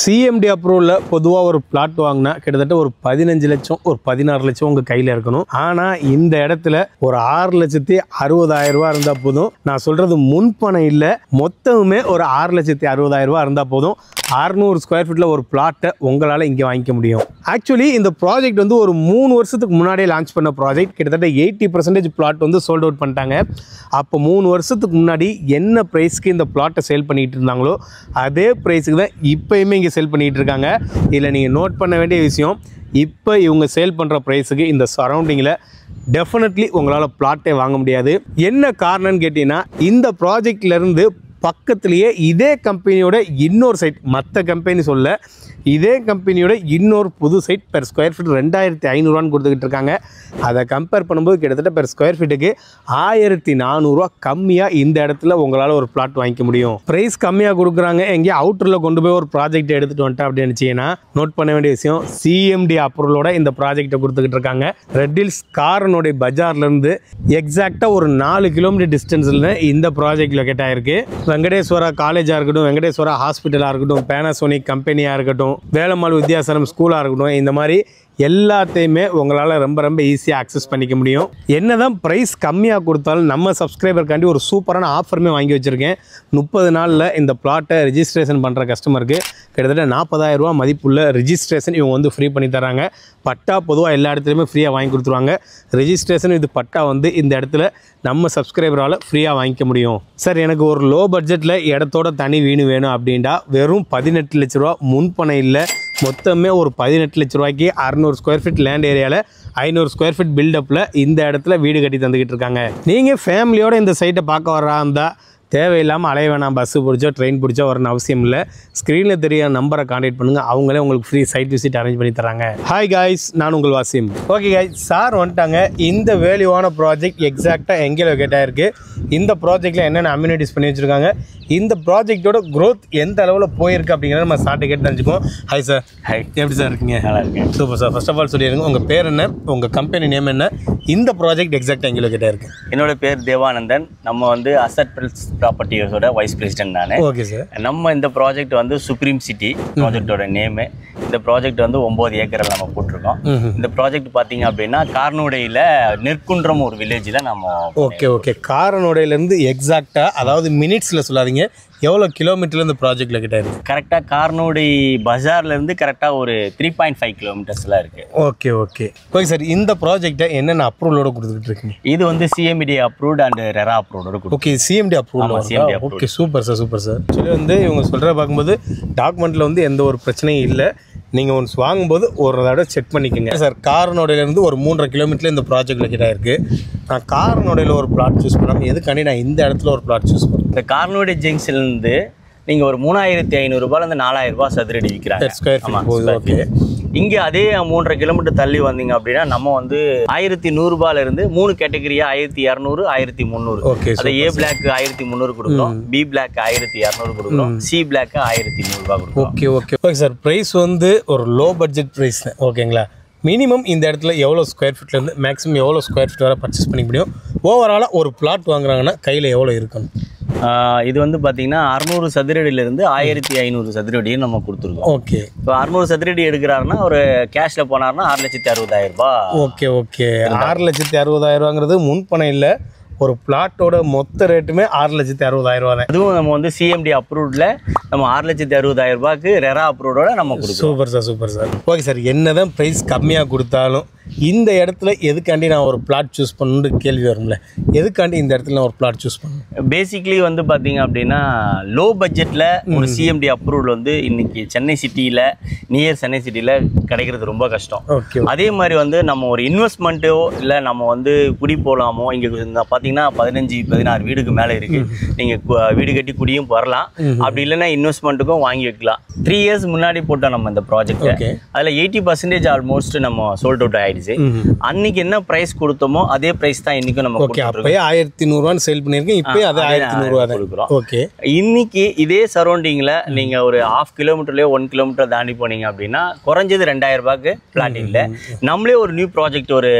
CMD approval பொதுவாக ஒரு plot வாங்கினா கிட்டத்தட்ட ஒரு 15 லட்சம் ஒரு 16 லட்சம் உங்கள் கையில் இருக்கணும். ஆனால் இந்த இடத்துல ஒரு 6,60,000 ரூபா இருந்தால் போதும். நான் சொல்கிறது முன்பணம் இல்லை, மொத்தமுமே ஒரு 6,60,000 ரூபா இருந்தால் போதும். 600 ஸ்கொயர் ஃபீட்டில் ஒரு பிளாட்டை உங்களால் இங்கே வாங்கிக்க முடியும். ஆக்சுவலி இந்த ப்ராஜெக்ட் வந்து ஒரு 3 வருஷத்துக்கு முன்னாடியே லான்ச் பண்ண ப்ராஜெக்ட். கிட்டத்தட்ட 80% பிளாட் வந்து சோல்ட் அவுட் பண்ணிட்டாங்க. அப்போ 3 வருஷத்துக்கு முன்னாடி என்ன ப்ரைஸ்க்கு இந்த பிளாட்டை சேல் பண்ணிகிட்டு இருந்தாங்களோ அதே ப்ரைஸுக்கு தான் இப்போயுமே இங்கே சேல் பண்ணிகிட்டு இருக்காங்க. இதில் நீங்கள் நோட் பண்ண வேண்டிய விஷயம், இப்போ இவங்க சேல் பண்ணுற ப்ரைஸுக்கு இந்த சரௌண்டிங்கில் டெஃபினெட்லி உங்களால் பிளாட்டே வாங்க முடியாது. என்ன காரணம்னு கேட்டிங்கன்னா, இந்த ப்ராஜெக்ட்லேருந்து பக்கத்துலேயே இதே கம்பெனியோட இன்னொரு சைட், மற்ற கம்பெனி சொல்ல, இதே கம்பெனியோட இன்னொரு புது சைட் பெர் ஸ்கொயர் ஃபீட் 2,500 கொடுத்துக்கிட்டு இருக்காங்க. அதை கம்பேர் பண்ணும்போது கிட்டத்தட்ட பெர் ஸ்கொயர் ஃபீட்டுக்கு 1,400 கம்மியாக இந்த இடத்துல உங்களால் ஒரு பிளாட் வாங்கிக்க முடியும். ப்ரைஸ் கம்மியாக கொடுக்குறாங்க, எங்கேயும் அவுட்டரில் கொண்டு போய் ஒரு ப்ராஜெக்ட் எடுத்துகிட்டு வந்துட்டேன் அப்படின்னு நினச்சிங்கன்னா நோட் பண்ண வேண்டிய விஷயம், CMD அப்ரூவலோட இந்த ப்ராஜெக்டை கொடுத்துக்கிட்டு இருக்காங்க. ரெட் ஹில்ஸ் காரனுடைய பஜார்லேருந்து எக்ஸாக்டாக ஒரு 4 கிலோமீட்டர் டிஸ்டன்ஸில் இந்த ப்ராஜெக்ட் லொக்கேட் ஆகிருக்கு. வெங்கடேஸ்வரா காலேஜாக இருக்கட்டும், வெங்கடேஸ்வரா ஹாஸ்பிட்டலாக இருக்கட்டும், பேனாசோனிக் கம்பெனியாக இருக்கட்டும், வேலம்மாள் வித்யாசனம் ஸ்கூலாக இருக்கட்டும், இந்த மாதிரி எல்லாத்தையுமே உங்களால் ரொம்ப ஈஸியாக அக்சஸ் பண்ணிக்க முடியும். என்ன தான் ப்ரைஸ் கம்மியாக கொடுத்தாலும் நம்ம சப்ஸ்கிரைபருக்காண்டி ஒரு சூப்பரான ஆஃபருமே வாங்கி வச்சுருக்கேன். 30 நாளில் இந்த பிளாட்டை ரிஜிஸ்ட்ரேஷன் பண்ணுற கஸ்டமருக்கு கிட்டத்தட்ட 40,000 ரூபா மதிப்புள்ள ரிஜிஸ்ட்ரேஷன் இவங்க வந்து ஃப்ரீ பண்ணி தராங்க. பட்டா பொதுவாக எல்லா இடத்துலையுமே ஃப்ரீயாக வாங்கி கொடுத்துருவாங்க. ரிஜிஸ்ட்ரேஷன் இது பட்டா வந்து இந்த இடத்துல நம்ம சப்ஸ்கிரைபரால் ஃப்ரீயாக வாங்கிக்க முடியும். சார், எனக்கு ஒரு லோ பட்ஜெட்டில் இடத்தோட தனி வீடு வேணும் அப்படின்டா வெறும் 18 லட்ச ரூபா முன்பணம் இல்லை, மொத்தமே ஒரு 18 லட்ச ரூபாய்க்கு 600 ஸ்கொயர் ஃபீட் லேண்ட் ஏரியாவில் 500 ஸ்கொயர் ஃபீட் பில்டப்பில் இந்த இடத்துல வீடு கட்டி தந்துக்கிட்டு இருக்காங்க. நீங்கள் ஃபேமிலியோடு இந்த சைட்டை பார்க்க வர்றா இருந்தால் தேவையில்லாமல் அலைய வேணாம், பஸ்ஸு பிடிச்சோ ட்ரெயின் பிடிச்சோ வரணும் அவசியம் இல்லை. ஸ்க்ரீனில் தெரிய நம்பரை கான்டாக்ட் பண்ணுங்கள், அவங்களே உங்களுக்கு ஃப்ரீ சைட் விசிட் அரேஞ்ச் பண்ணி தராங்க. ஹாய் காய்ஸ், நான் உங்கள் வாசிம். ஓகே காய்ஸ், சார் வந்துட்டாங்க. இந்த வேல்யூவான ப்ராஜெக்ட் எக்ஸாக்டாக எங்கே லொக்கேட் ஆகிருக்கு, இந்த ப்ராஜெக்ட்டில் என்னென்ன அம்யூனிட்டிஸ் பண்ணி வச்சுருக்காங்க, இந்த ப்ராஜெக்டோட க்ரோத் எந்த அளவில் போயிருக்கு அப்படிங்கிறத நம்ம சார்ட்டை கேட்டு தெரிஞ்சுக்குவோம். Hi sir. ஹாய், எப்படி சார் இருக்கீங்க? நல்லா இருக்கேன். Super sir. First of all சொல்லிடுங்க, உங்கள் பேர் என்ன, உங்கள் கம்பெனி நேம் என்ன, இந்த ப்ராஜெக்ட் எக்ஸாக்டாக எங்கே லொக்கேட் ஆகிருக்கு? என்னோட பேர் தேவானந்தன். நம்ம வந்து அசட் பில்ஸ் ப்ராப்பர்ட்டிஸோட வைஸ் பிரசிடென்ட் நான். Okay sir. நம்ம இந்த ப்ராஜெக்ட் வந்து சுப்ரீம் சிட்டி ப்ராஜெக்டோட நேமு. இந்த ப்ராஜெக்ட் வந்து 9 ஏக்கரில் நம்ம போட்டிருக்கோம். இந்த ப்ராஜெக்ட் பார்த்தீங்க அப்படின்னா காரனோடையில் நெற்குன்றம் ஒரு வில்லேஜில் நம்ம. ஓகே. காரனோடையிலேருந்து எக்ஸாக்டாக, அதாவது மினிட்ஸில் சொல்லாதீங்க, எவ்வளோ கிலோமீட்டரில் இந்த ப்ராஜெக்ட் லொக்கேட் ஆகிருக்கு? கரெக்டாக காரனோடை பஜார்லேருந்து கரெக்டாக ஒரு 3.5 கிலோமீட்டர்ஸில் இருக்குது. Okay sir. இந்த ப்ராஜெக்டை என்னென்ன அப்ரூவலோட கொடுத்துக்கிட்டு இருக்கீங்க? இது வந்து CMD அப்ரூவ்ட் அண்ட் ரெரா அப்ரூவ்டோட கொடுக்கும். Okay, CMD approval. Okay, super sir. Actually வந்து இவங்க சொல்கிற பார்க்கும்போது டாக்குமெண்ட்டில் வந்து எந்த ஒரு பிரச்சனையும் இல்லை. நீங்கள் ஒன்ஸ் வாங்கும்போது ஒரு தடவை செக் பண்ணிக்கோங்க சார். காரனோடையிலேருந்து ஒரு 3.5 கிலோமீட்டரில் இந்த ப்ராஜெக்ட் லொக்கேட் ஆகிருக்கு. நான் காரனோடையில் ஒரு பிளாட் சூஸ் பண்ணாமல் எதுக்காண்டி நான் இந்த இடத்துல ஒரு பிளாட் சூஸ் பண்ணேன்? இந்த காரனோடை ஜங்ஷன்லேருந்து நீங்கள் ஒரு 3,500 ரூபாயிலேருந்து 4,000 ரூபாய் சதுரடி விற்கிறாங்க. ஓகே. இங்கே அதே 3.5 கிலோமீட்டர் தள்ளி வந்தீங்க அப்படின்னா நம்ம வந்து 1,100 ரூபாயிலிருந்து 3 கேட்டகரியா 1,200, 1,300. ஓகே. அது A பிளாக் 1,300 கொடுக்குறோம், B பிளாக் 1,200 கொடுக்குறோம், C பிளாக் 1,100 ரூபாய் கொடுக்குறோம். Okay sir. ப்ரைஸ் வந்து ஒரு லோ பட்ஜெட் ப்ரைஸ் தான், ஓகேங்களா? மினிமம் இந்த இடத்துல எவ்வளோ ஸ்கொயர் ஃபீட்லேருந்து மேக்ஸிமம் எவ்வளோ ஸ்கொயர் ஃபீட் வரை பர்ச்சேஸ் பண்ணிக்க முடியும்? ஓவராலாக ஒரு பிளாட் வாங்குறாங்கன்னா கையில் எவ்வளோ இருக்கணும்? இது வந்து பார்த்தீங்கன்னா 600 சதுரடியிலேருந்து 1,500 சதுரடியும் நம்ம கொடுத்துருக்கோம். ஓகே. இப்போ 600 சதுரடி எடுக்கிறாருன்னா ஒரு கேஷில் போனார்னா 6,60,000 ரூபாய். ஓகே. 6,60,000 ரூபாங்கிறது முன்பணம் இல்லை, ஒரு பிளாட்டோட மொத்த ரேட்டுமே 6,60,000 ரூபா தான். அதுவும் நம்ம வந்து CMD அப்ரூவ்டில் நம்ம 6,60,000 ரூபாய்க்கு ரெரா அப்ரூவோட நம்ம கொடுக்குறோம். Super sir. Okay sir. என்னதான் ப்ரைஸ் கம்மியாக கொடுத்தாலும் இந்த இடத்துல எதுக்காண்டி நான் ஒரு பிளாட் சூஸ் பண்ணணுன்னு கேள்வி வரும்ல, எதுக்காண்டி இந்த இடத்துல நான் ஒரு பிளாட் சூஸ் பண்ணேன்? பேசிக்லி வந்து பார்த்தீங்க அப்படின்னா லோ பட்ஜெட்டில் ஒரு CMD அப்ரூவல் வந்து இன்னைக்கு சென்னை சிட்டியில் நியர் சென்னை சிட்டியில் கிடைக்கிறது ரொம்ப கஷ்டம். ஓகே. அதே மாதிரி வந்து நம்ம ஒரு இன்வெஸ்ட்மெண்ட்டோ இல்லை நம்ம வந்து குடி போகலாமோ, இங்கே பார்த்தீங்கன்னா 15-16 வீடுக்கு மேலே இருக்குது. நீங்கள் வீடு கட்டி குடியும் வரலாம், அப்படி இல்லைன்னா இன்வெஸ்ட்மெண்ட்டுக்கும் வாங்கி வைக்கலாம். 3 இயர்ஸ் முன்னாடி போட்டோம் நம்ம இந்த ப்ராஜெக்ட். அதில் 80% ஆல்மோஸ்ட் நம்ம சோல்ட் அவுட் ஆகிடுச்சு. ஆயிடுச்சு. அன்னைக்கு என்ன பிரைஸ் கொடுத்தோமோ அதே பிரைஸ் தான் இன்னைக்கும் நம்ம அப்பயே 1100 சேல் பண்ணிருக்கேன், இப்பயே அது 1100 கொடுக்குறோம். ஓகே. இன்னைக்கு இதே சரௌண்டிங்ல நீங்க ஒரு 1/2 கிலோமீட்டர்லயோ 1 கிலோமீட்டர் தாண்டி போனீங்க அப்படின்னா குறைஞ்சது 2000 ரூபாய்க்கு பிளாட் இல்ல. நம்மளே ஒரு நியூ ப்ராஜெக்ட் ஒரு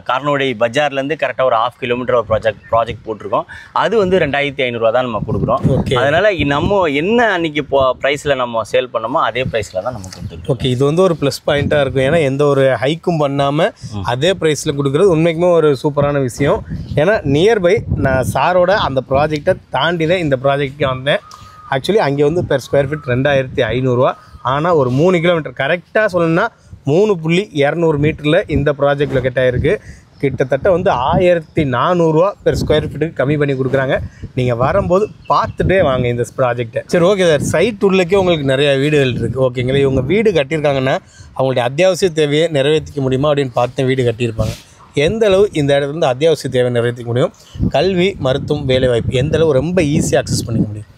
கார்னோடை பஜார்ல இருந்து கரெக்டா ஒரு 1/2 கிலோமீட்டர் ஒரு ப்ராஜெக்ட் போட்டிருக்கோம். அது வந்து 2500 ரூபா தான் நம்ம கொடுக்குறோம். அதனால நம்ம என்ன அன்னைக்கு பிரைஸ்ல நம்ம சேல் பண்ணோமோ அதே பிரைஸ்ல தான் நம்ம கொடுத்துருக்கோம். ஓகே, இது வந்து ஒரு ப்ளஸ் பாயிண்டா இருக்கும். ஏன்னா எந்த ஒரு ஹைக்கும் பண்ணாம அதே பிரைஸ்ல கொடுக்குறது உண்மைக்குமே ஒரு சூப்பரான விஷயம். ஏன்னா நியர்பை நான் சாரோட அந்த ப்ராஜெக்டை தாண்டி தான் இந்த ப்ராஜெக்ட்டுக்கு வந்தேன். ஆக்சுவலி அங்கே வந்து பெர் ஸ்கொயர் ஃபீட் 2500 ரூபா. ஆனால் ஒரு 3 கிலோமீட்டர் கரெக்டாக சொல்லணும்னா 3.200 மீட்டரில் இந்த ப்ராஜெக்ட் லொக்கேட் ஆகிருக்கு. கிட்டத்தட்ட வந்து 1400 ரூபா பெர் ஸ்கொயர் ஃபீட்டுக்கு கம்மி பண்ணி கொடுக்குறாங்க. நீங்கள் வரும்போது பார்த்துட்டே வாங்க இந்த ப்ராஜெக்டை. சரி, ஓகே சார். சைட் உள்ளக்கே உங்களுக்கு நிறைய வீடுகள் இருக்குது. ஓகேங்களா, இவங்க வீடு கட்டியிருக்காங்கன்னா அவங்களுடைய அத்தியாவசிய தேவையை நிறைவேற்றிக்க முடியுமா அப்படின்னு பார்த்து வீடு கட்டியிருப்பாங்க. எந்த அளவு இந்த இடத்துல வந்து அத்தியாவசிய தேவை நிறைவேற்றிக்க முடியும், கல்வி, மருத்துவம், வேலைவாய்ப்பு எந்த அளவு ரொம்ப ஈஸியாக அக்சஸ் பண்ணிக்க முடியும்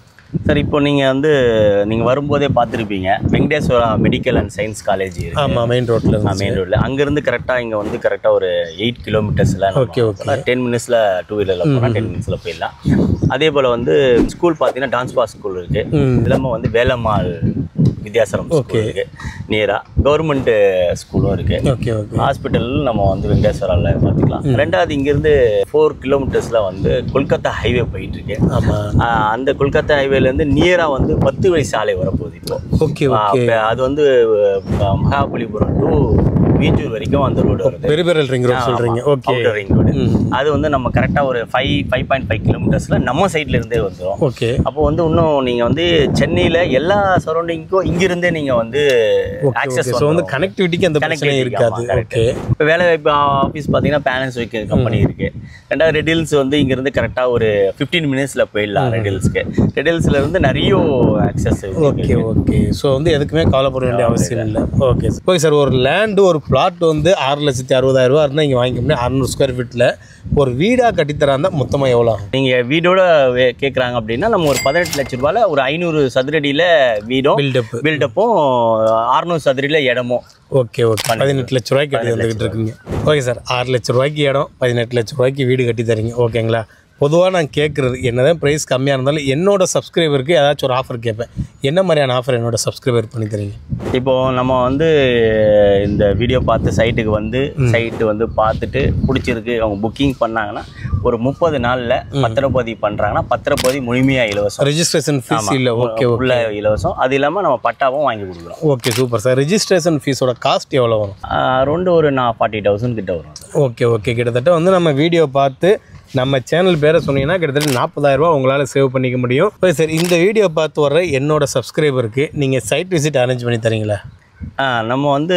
சார்? இப்போ நீங்கள் வரும்போதே பார்த்துருப்பீங்க, Venkateswara medical and science college. ஆமாம், மெயின் ரோட்டில். அங்கேருந்து கரெக்டாக இங்கே வந்து கரெக்டாக ஒரு 8 கிலோமீட்டர்ஸில். Okay okay. 10 மினிட்ஸில் 2 வீலரில் போனால் 10 மினிட்ஸில் போயிடலாம். அதே போல் வந்து ஸ்கூல் பார்த்தீங்கன்னா டான்ஸ் பாஸ் ஸ்கூல் இருக்குது. இல்லாமல் வந்து வேலம்மாள் வித்யாசரம் ஸ்கூல் இருக்கு, நியரா கவர்மெண்ட் ஸ்கூலும் இருக்கு. ஹாஸ்பிட்டல் நம்ம வந்து வெங்கடேஸ்வராவில் பார்த்துக்கலாம். ரெண்டாவது இங்கிருந்து 4 கிலோமீட்டர்ஸ்ல வந்து கொல்கத்தா ஹைவே போயிட்டு இருக்கு. அந்த கொல்கத்தா ஹைவேலேருந்து நியரா வந்து 10 வழி சாலை வரப்போகுது இப்போ. அது வந்து மகாபலிபுரம் டு மீஞ்சூர் வரைக்கும் அந்த ரோடு வருது. பெரிபெரல் ரிங் ரோடு சொல்றீங்க. Okay, ring road. அது வந்து நம்ம கரெக்டா ஒரு 5.5 கிலோமீட்டர்ஸ்ல நம்ம சைட்ல இருந்தே வந்துரும். ஓகே. அப்போ வந்து இன்னும் நீங்க வந்து சென்னையில எல்லா சரௌண்டிங்க்கும் இங்க இருந்தே நீங்க வந்து ஆக்சஸ் வந்து கனெக்டிவிட்டிக்கு அந்த பிரச்சனை இருக்காது. ஓகே. இப்போ வேலைவாய்ப்பு ஆஃபீஸ் பார்த்தீங்கன்னா பேலன்ஸ் வைக்க கம்பெனி இருக்கு. ரெண்டாவது ரெட் ஹில்ஸ் வந்து இங்க இருந்து கரெக்டா ஒரு 15 மினிட்ஸ்ல போயிடலாம் ரெட் ஹில்ஸ்க்கு. ரெட் ஹில்ஸ்ல இருந்து நிறைய ஆக்சஸ். Okay okay. ஸோ வந்து எதுக்குமே கவலைப்பட வேண்டிய அவசியம் இல்லை. Okay okay sir. ஒரு லேண்டு ஒரு பிளாட் வந்து 6,60,000 ரூபா இருந்தால் இங்கே வாங்கிக்க முடியும். 600 ஸ்கொயர் ஃபீட்டில் ஒரு வீடாக கட்டித்தராந்தா மொத்தமாக எவ்வளோ ஆகும்? நீங்கள் வீடோட கேட்குறாங்க அப்படின்னா நம்ம ஒரு 18 லட்ச ரூபாயில் ஒரு 500 சதுரடியில் வீடும் பில்டப்பும் 600 சதுரடியில் இடமும். Okay okay. 18 லட்ச ரூபாய்க்கு கட்டி வந்துக்கிட்டு இருக்குங்க. Okay sir. 6 லட்ச ரூபாய்க்கு இடம், 18 லட்ச ரூபாய்க்கு வீடு கட்டி தரீங்க. ஓகேங்களா. பொதுவாக நான் கேட்குறது என்னதான் ப்ரைஸ் கம்மியாக இருந்தாலும் என்னோட சப்ஸ்கிரைபருக்கு ஏதாச்சும் ஒரு ஆஃபர் கேட்பேன். என்ன மாதிரியான ஆஃபர் என்னோட சப்ஸ்கிரைபர் பண்ணி தரீங்க? இப்போது நம்ம வந்து இந்த வீடியோ பார்த்து சைட்டுக்கு வந்து பார்த்துட்டு பிடிச்சிருக்கு அவங்க புக்கிங் பண்ணாங்கன்னா ஒரு 30 நாளில் பத்திரப்பதிவு பண்ணுறாங்கன்னா பத்திரப்பதிவு முழுமையாக இலவசம். ரெஜிஸ்ட்ரேஷன் ஃபீஸ் இல்லை. ஓகே உள்ள இலவசம். அது இல்லாமல் நம்ம பட்டாவும் வாங்கி கொடுக்குறோம். Okay super sir. ரெஜிஸ்ட்ரேஷன் ஃபீஸோட காஸ்ட் எவ்வளோ வரும்? அரௌண்ட் ஒரு 40,000 கிட்ட வரும். Okay okay. கிட்டத்தட்ட வந்து நம்ம வீடியோ பார்த்து நம்ம சேனல் பேரை சொன்னீங்கன்னா கிட்டத்தட்ட 40,000 ரூபா உங்களால் சேவ் பண்ணிக்க முடியும். Okay sir. இந்த வீடியோ பார்த்து வர்ற என்னோட சப்ஸ்கிரைபருக்கு நீங்கள் சைட் விசிட் அரேஞ்ச் பண்ணி தரீங்களா? நம்ம வந்து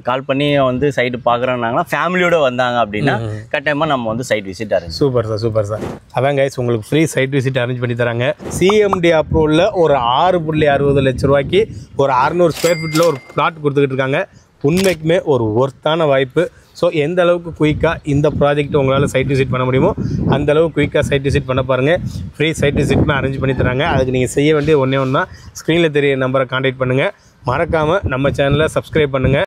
கால் பண்ணி வந்து சைட்டு பார்க்குறோன்னாங்கன்னா ஃபேமிலியோடு வந்தாங்க அப்படின்னா கட்டாயமாக நம்ம வந்து side visit arrange. Super sir super sir. அதான் கைஸ் உங்களுக்கு ஃப்ரீ சைட் விசிட் அரேஞ்ச் பண்ணி தராங்க. சிஎம்டி அப்ரூவலில் ஒரு 6.60 லட்ச ரூபாய்க்கு ஒரு 600 ஸ்கொயர் ஃபீட்டில் ஒரு பிளாட் கொடுத்துக்கிட்டு இருக்காங்க. உண்மைக்குமே ஒரு ஒர்த்தான வாய்ப்பு. ஸோ எந்த அளவுக்கு குயிக்காக இந்த ப்ராஜெக்ட் உங்களால் சைட் விசிட் பண்ண முடியுமோ அந்த அளவுக்கு குயிக்காக சைட் விசிட் பண்ண பாருங்கள். ஃப்ரீ சைட் விசிட்மே அரேஞ்ச் பண்ணி தராங்க. அதுக்கு நீங்கள் செய்ய வேண்டிய ஒன்றே ஒன்று தான், ஸ்க்ரீனில் தெரிய நம்பரை கான்டாக்ட் பண்ணுங்கள். மறக்காமல் நம்ம சேனலை சப்ஸ்கிரைப் பண்ணுங்கள்.